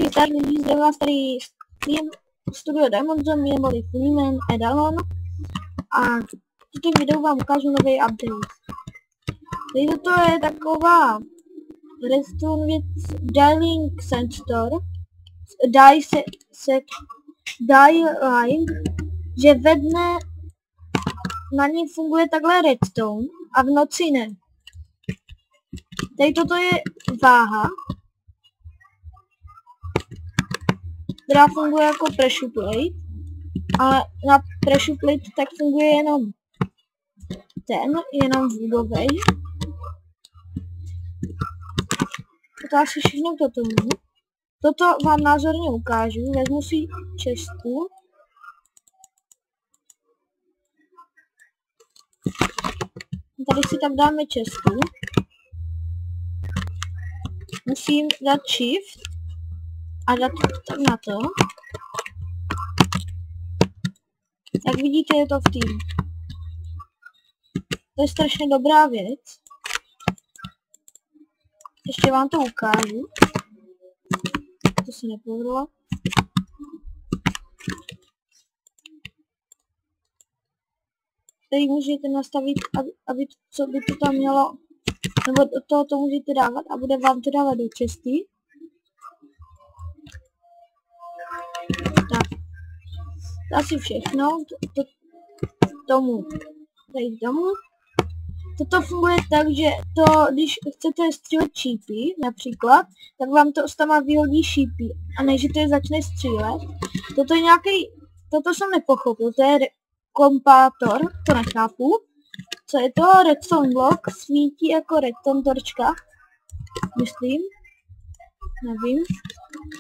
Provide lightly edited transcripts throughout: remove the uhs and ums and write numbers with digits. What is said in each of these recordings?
zdar lidí z vás tady Studio Diamond Zombie neboli Freeman Edalon a v tomto videu vám ukážu nový update. Tady toto je taková redstone věc Dialing Sensor, Dialing, že ve dne na ní funguje takhle redstone a v noci ne. Tady toto je váha, která funguje jako pressure plate, ale na pressure plate tak funguje jenom vodovej. To asi všechno k tomu. Toto vám názorně ukážu, vezmu si čestku. Tady si tak dáme čestku. Musím dát shift a dát tak na to. Jak vidíte, je to v tým. To je strašně dobrá věc. Ještě vám to ukážu. To se nepovedlo. Tady můžete nastavit, aby co by to tam mělo, nebo do toho to můžete dávat a bude vám to dávat do česty. Tak. To asi všechno. Tomu. Toto funguje tak, že když chcete střílet šípy, například, tak vám to tam vyhodí šípy a než to je začne střílet. Toto jsem nepochopil, to je kompátor, to nechápu. Co je to? Redstone block, svítí jako redstone torčka, myslím, nevím.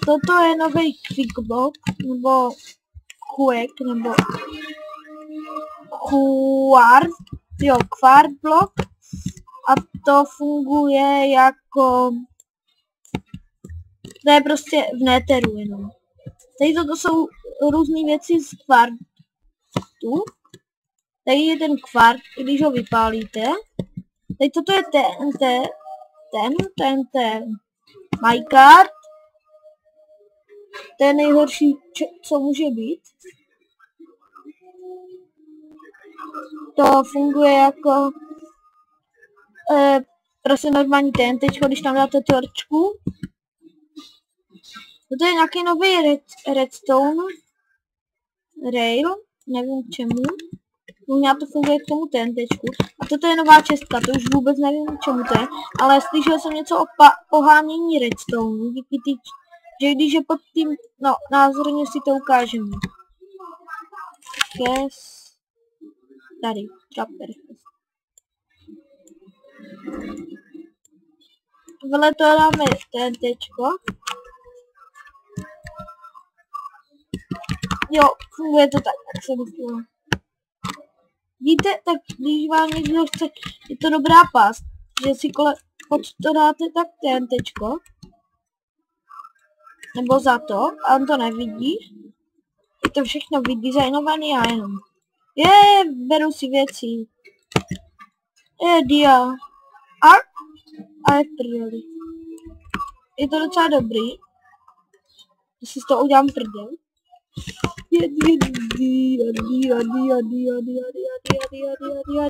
Toto je nový quick block, nebo quick, nebo quart block a to funguje jako, to je prostě v netheru jenom. Tady toto jsou různé věci z kvartu. Tady je ten kvart, když ho vypálíte. Tady toto je ten minecart. To je nejhorší, co může být. To funguje jako prostě normální TNT, když tam dáte torčku. To je nějaký nový redstone rail, nevím k čemu. U mě to funguje k tomu TNTčku. A toto je nová čestka, to už vůbec nevím k čemu to je. Ale slyšel jsem něco o pohánění redstone, díky že když je pod tím, no názorně si to ukážeme. Yes. Tady, trapper. Tohle to dáme TNTčko. Jo, funguje to tak, jak jsem chtěla. Víte, tak když vám někdo chce, je to dobrá past, že si pod to dáte tak TNTčko. Nebo za to, a on to nevidí. Je to všechno vydesignované a jenom. Beru si věci. Dia. A je v prdeli. Je to docela dobrý. Když si z toho udělám prdel.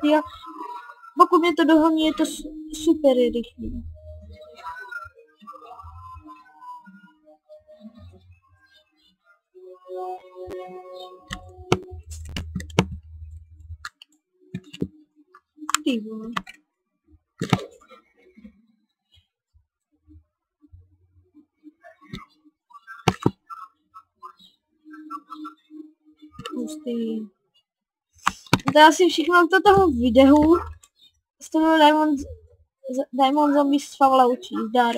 Dia. Pokud mě to dohoní, je to super rychlý. Ty vole. Pustý. To je asi všechno k tomu videu. Z toho Diamond Zombie z Fallouti. Zdar.